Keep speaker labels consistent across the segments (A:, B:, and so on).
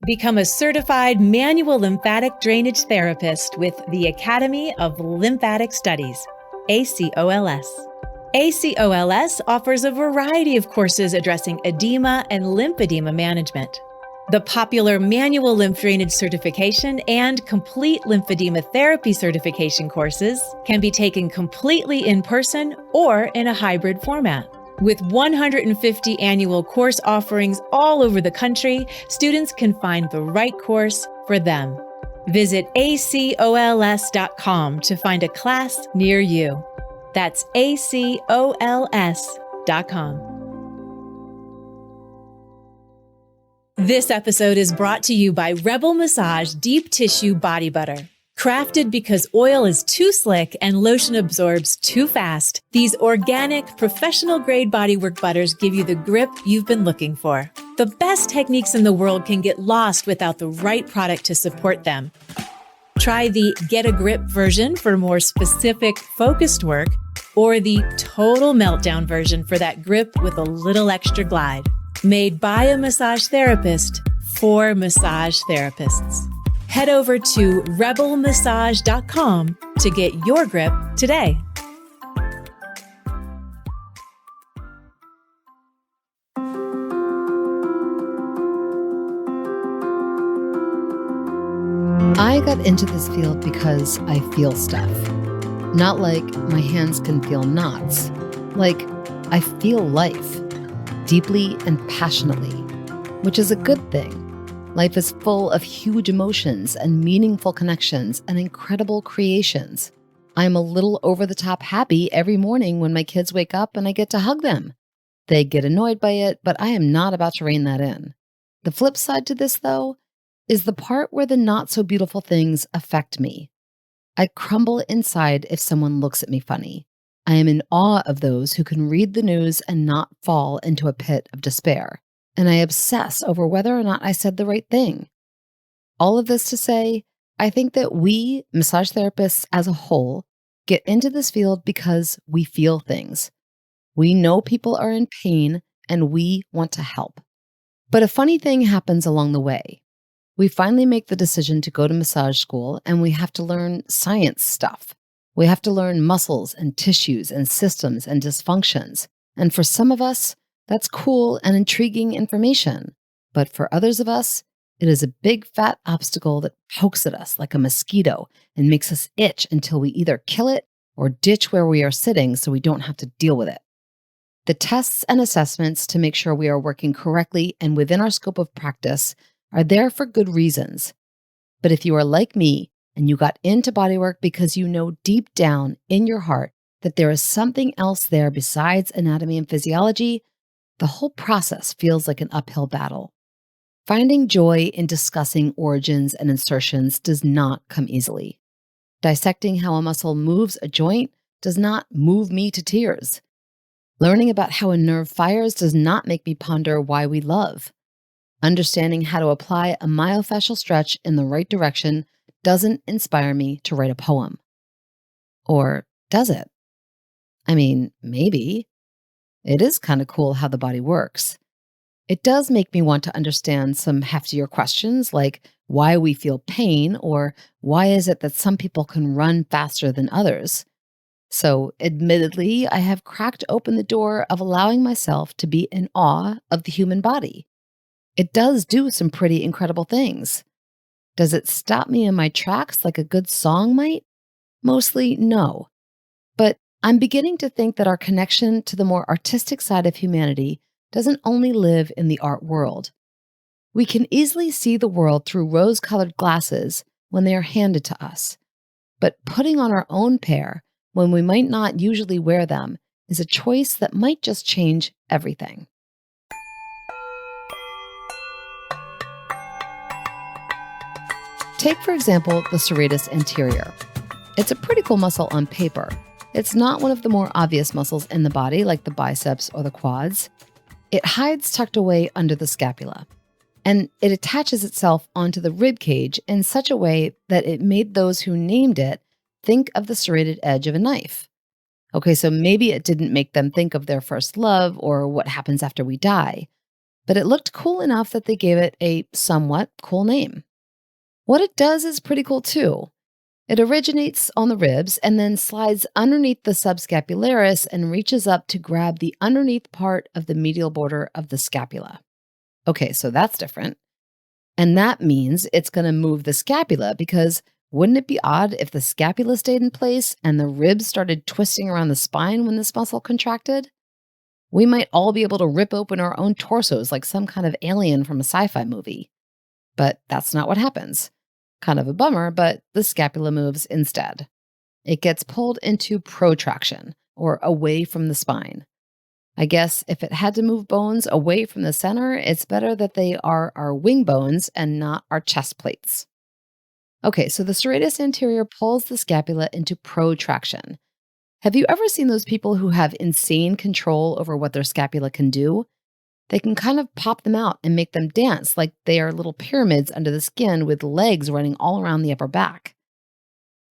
A: Become a certified manual lymphatic drainage therapist with the Academy of Lymphatic Studies, ACOLS. ACOLS offers a variety of courses addressing edema and lymphedema management. The popular manual lymph drainage certification and complete lymphedema therapy certification courses can be taken completely in person or in a hybrid format. With 150 annual course offerings all over the country, students can find the right course for them. Visit acols.com to find a class near you. That's acols.com. This episode is brought to you by Rebel Massage Deep Tissue Body Butter. Crafted because oil is too slick and lotion absorbs too fast, these organic, professional-grade bodywork butters give you the grip you've been looking for. The best techniques in the world can get lost without the right product to support them. Try the Get a Grip version for more specific, focused work, or the Total Meltdown version for that grip with a little extra glide. Made by a massage therapist for massage therapists. Head over to rebelmassage.com to get your grip today.
B: I got into this field because I feel stuff. Not like my hands can feel knots. Like I feel life deeply and passionately, which is a good thing. Life is full of huge emotions and meaningful connections and incredible creations. I'm a little over-the-top happy every morning when my kids wake up and I get to hug them. They get annoyed by it, but I am not about to rein that in. The flip side to this, though, is the part where the not-so-beautiful things affect me. I crumble inside if someone looks at me funny. I am in awe of those who can read the news and not fall into a pit of despair. And I obsess over whether or not I said the right thing. All of this to say, I think that we, massage therapists as a whole, get into this field because we feel things. We know people are in pain and we want to help. But a funny thing happens along the way. We finally make the decision to go to massage school and we have to learn science stuff. We have to learn muscles and tissues and systems and dysfunctions. And for some of us, that's cool and intriguing information. But for others of us, it is a big fat obstacle that pokes at us like a mosquito and makes us itch until we either kill it or ditch where we are sitting so we don't have to deal with it. The tests and assessments to make sure we are working correctly and within our scope of practice are there for good reasons. But if you are like me and you got into bodywork because you know deep down in your heart that there is something else there besides anatomy and physiology, the whole process feels like an uphill battle. Finding joy in discussing origins and insertions does not come easily. Dissecting how a muscle moves a joint does not move me to tears. Learning about how a nerve fires does not make me ponder why we love. Understanding how to apply a myofascial stretch in the right direction doesn't inspire me to write a poem. Or does it? I mean, maybe. It is kind of cool how the body works. It does make me want to understand some heftier questions like why we feel pain or why is it that some people can run faster than others. So admittedly, I have cracked open the door of allowing myself to be in awe of the human body. It does do some pretty incredible things. Does it stop me in my tracks like a good song might? Mostly no. But I'm beginning to think that our connection to the more artistic side of humanity doesn't only live in the art world. We can easily see the world through rose-colored glasses when they are handed to us. But putting on our own pair when we might not usually wear them is a choice that might just change everything. Take, for example, the Serratus Anterior. It's a pretty cool muscle on paper. It's not one of the more obvious muscles in the body like the biceps or the quads. It hides tucked away under the scapula, and it attaches itself onto the rib cage in such a way that it made those who named it think of the serrated edge of a knife. Okay, so maybe it didn't make them think of their first love or what happens after we die, but it looked cool enough that they gave it a somewhat cool name. What it does is pretty cool too. It originates on the ribs and then slides underneath the subscapularis and reaches up to grab the underneath part of the medial border of the scapula. Okay, so that's different. And that means it's going to move the scapula because wouldn't it be odd if the scapula stayed in place and the ribs started twisting around the spine when this muscle contracted? We might all be able to rip open our own torsos like some kind of alien from a sci-fi movie. But that's not what happens. Kind of a bummer, but the scapula moves instead. It gets pulled into protraction, or away from the spine. I guess if it had to move bones away from the center, it's better that they are our wing bones and not our chest plates. Okay, so the serratus anterior pulls the scapula into protraction. Have you ever seen those people who have insane control over what their scapula can do? They can kind of pop them out and make them dance like they are little pyramids under the skin with legs running all around the upper back.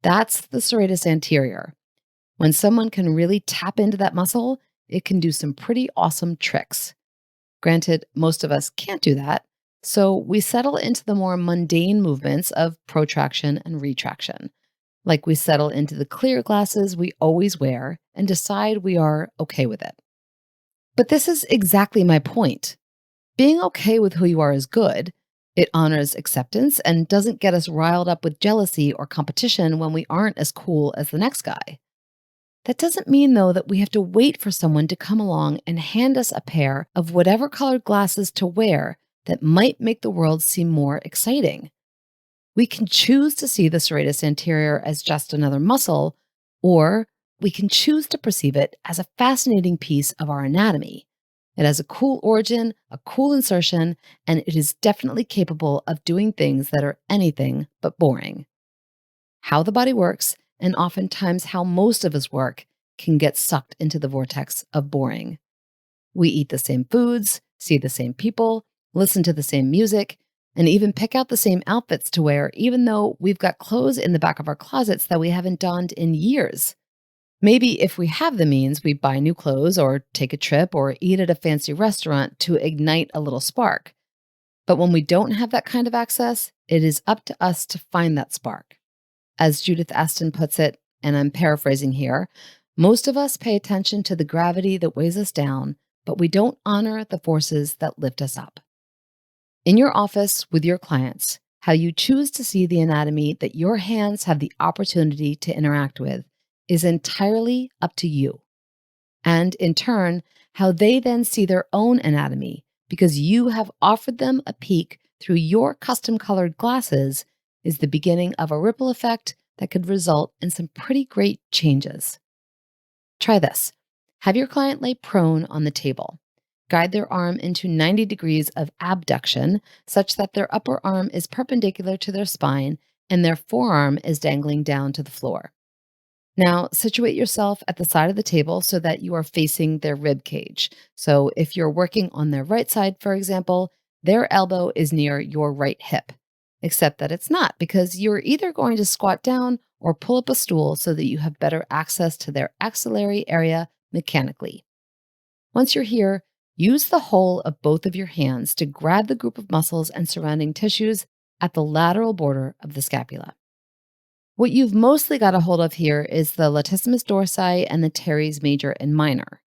B: That's the serratus anterior. When someone can really tap into that muscle, it can do some pretty awesome tricks. Granted, most of us can't do that, so we settle into the more mundane movements of protraction and retraction. Like we settle into the clear glasses we always wear and decide we are okay with it. But this is exactly my point. Being okay with who you are is good. It honors acceptance and doesn't get us riled up with jealousy or competition when we aren't as cool as the next guy. That doesn't mean, though, that we have to wait for someone to come along and hand us a pair of whatever colored glasses to wear that might make the world seem more exciting. We can choose to see the serratus anterior as just another muscle, or we can choose to perceive it as a fascinating piece of our anatomy. It has a cool origin, a cool insertion, and it is definitely capable of doing things that are anything but boring. How the body works, and oftentimes how most of us work, can get sucked into the vortex of boring. We eat the same foods, see the same people, listen to the same music, and even pick out the same outfits to wear, even though we've got clothes in the back of our closets that we haven't donned in years. Maybe if we have the means, we buy new clothes or take a trip or eat at a fancy restaurant to ignite a little spark. But when we don't have that kind of access, it is up to us to find that spark. As Judith Aston puts it, and I'm paraphrasing here, most of us pay attention to the gravity that weighs us down, but we don't honor the forces that lift us up. In your office with your clients, how you choose to see the anatomy that your hands have the opportunity to interact with is entirely up to you. And in turn, how they then see their own anatomy, because you have offered them a peek through your custom-colored glasses, is the beginning of a ripple effect that could result in some pretty great changes. Try this. Have your client lay prone on the table. Guide their arm into 90 degrees of abduction such that their upper arm is perpendicular to their spine and their forearm is dangling down to the floor. Now, situate yourself at the side of the table so that you are facing their rib cage. So if you're working on their right side, for example, their elbow is near your right hip, except that it's not, because you're either going to squat down or pull up a stool so that you have better access to their axillary area mechanically. Once you're here, use the whole of both of your hands to grab the group of muscles and surrounding tissues at the lateral border of the scapula. What you've mostly got a hold of here is the latissimus dorsi and the teres major and minor.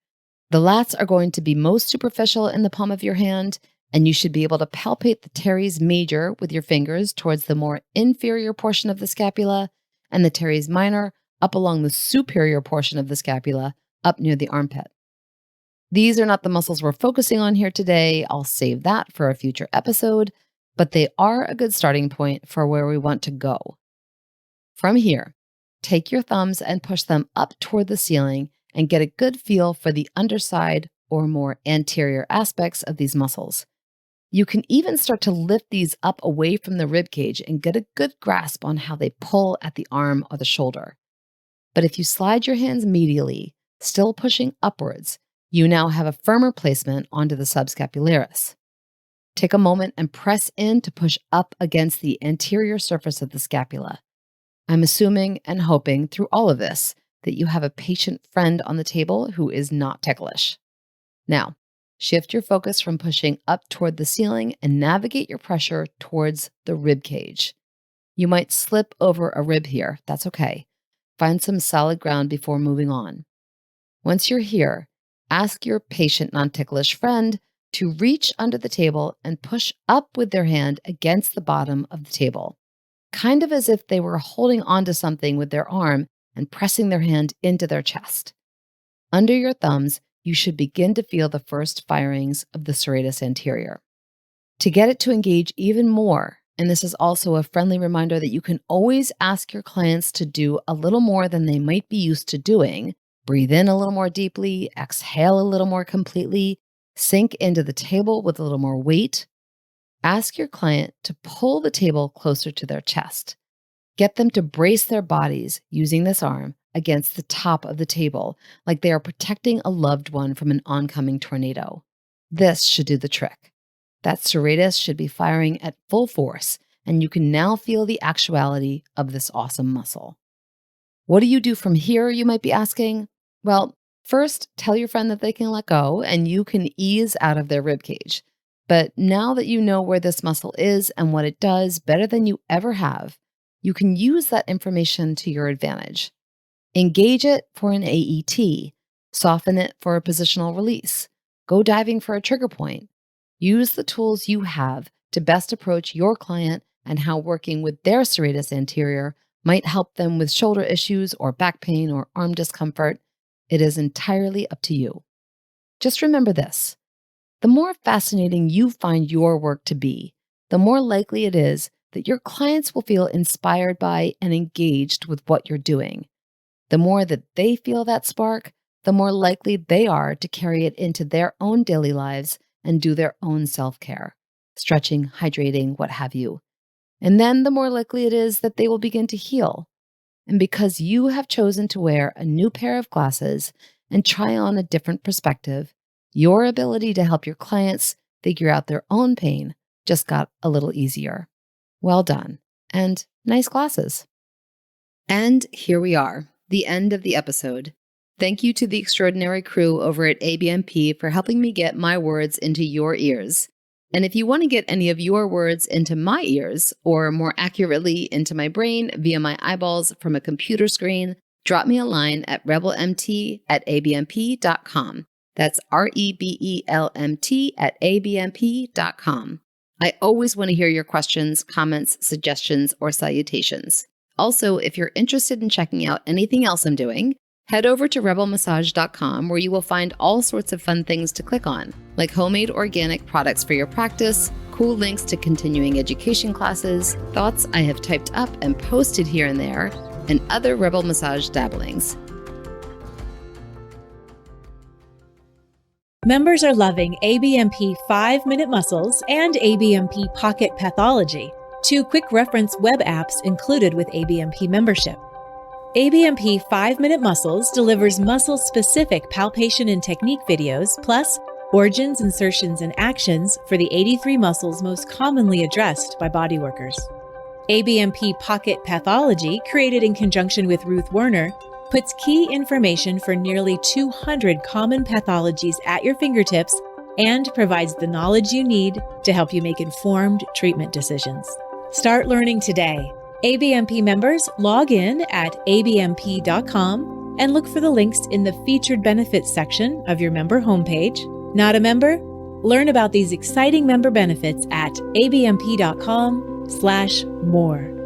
B: The lats are going to be most superficial in the palm of your hand, and you should be able to palpate the teres major with your fingers towards the more inferior portion of the scapula, and the teres minor up along the superior portion of the scapula, up near the armpit. These are not the muscles we're focusing on here today. I'll save that for a future episode, but they are a good starting point for where we want to go. From here, take your thumbs and push them up toward the ceiling and get a good feel for the underside or more anterior aspects of these muscles. You can even start to lift these up away from the rib cage and get a good grasp on how they pull at the arm or the shoulder. But if you slide your hands medially, still pushing upwards, you now have a firmer placement onto the subscapularis. Take a moment and press in to push up against the anterior surface of the scapula. I'm assuming and hoping through all of this that you have a patient friend on the table who is not ticklish. Now, Shift your focus from pushing up toward the ceiling and navigate your pressure towards the rib cage. You might slip over a rib here. That's okay. Find some solid ground before moving on. Once you're here, ask your patient non-ticklish friend to reach under the table and push up with their hand against the bottom of the table, kind of as if they were holding onto something with their arm and pressing their hand into their chest. Under your thumbs, you should begin to feel the first firings of the serratus anterior. To get it to engage even more, and this is also a friendly reminder that you can always ask your clients to do a little more than they might be used to doing. Breathe in a little more deeply, exhale a little more completely, sink into the table with a little more weight. Ask your client to pull the table closer to their chest. Get them to brace their bodies using this arm against the top of the table, like they are protecting a loved one from an oncoming tornado. This should do the trick. That serratus should be firing at full force, and you can now feel the actuality of this awesome muscle. What do you do from here, you might be asking? Well, first, tell your friend that they can let go and you can ease out of their ribcage. But now that you know where this muscle is and what it does better than you ever have, you can use that information to your advantage. Engage it for an AET, soften it for a positional release, go diving for a trigger point. Use the tools you have to best approach your client and how working with their serratus anterior might help them with shoulder issues or back pain or arm discomfort. It is entirely up to you. Just remember this: the more fascinating you find your work to be, the more likely it is that your clients will feel inspired by and engaged with what you're doing. The more that they feel that spark, the more likely they are to carry it into their own daily lives and do their own self-care, stretching, hydrating, what have you. And then the more likely it is that they will begin to heal. And because you have chosen to wear a new pair of glasses and try on a different perspective, your ability to help your clients figure out their own pain just got a little easier. Well done, and nice glasses. And here we are, the end of the episode. Thank you to the extraordinary crew over at ABMP for helping me get my words into your ears. And if you want to get any of your words into my ears, or more accurately into my brain via my eyeballs from a computer screen, drop me a line at rebelmt@abmp.com. That's REBELMT@abmp.com. I always want to hear your questions, comments, suggestions, or salutations. Also, if you're interested in checking out anything else I'm doing, head over to rebelmassage.com, where you will find all sorts of fun things to click on, like homemade organic products for your practice, cool links to continuing education classes, thoughts I have typed up and posted here and there, and other Rebel Massage dabblings.
A: Members are loving ABMP 5-Minute Muscles and ABMP Pocket Pathology, 2 quick reference web apps included with ABMP membership. ABMP 5-Minute Muscles delivers muscle-specific palpation and technique videos, plus origins, insertions, and actions for the 83 muscles most commonly addressed by bodyworkers. ABMP Pocket Pathology, created in conjunction with Ruth Werner, puts key information for nearly 200 common pathologies at your fingertips and provides the knowledge you need to help you make informed treatment decisions. Start learning today. ABMP members log in at abmp.com and look for the links in the featured benefits section of your member homepage. Not a member? Learn about these exciting member benefits at abmp.com/more.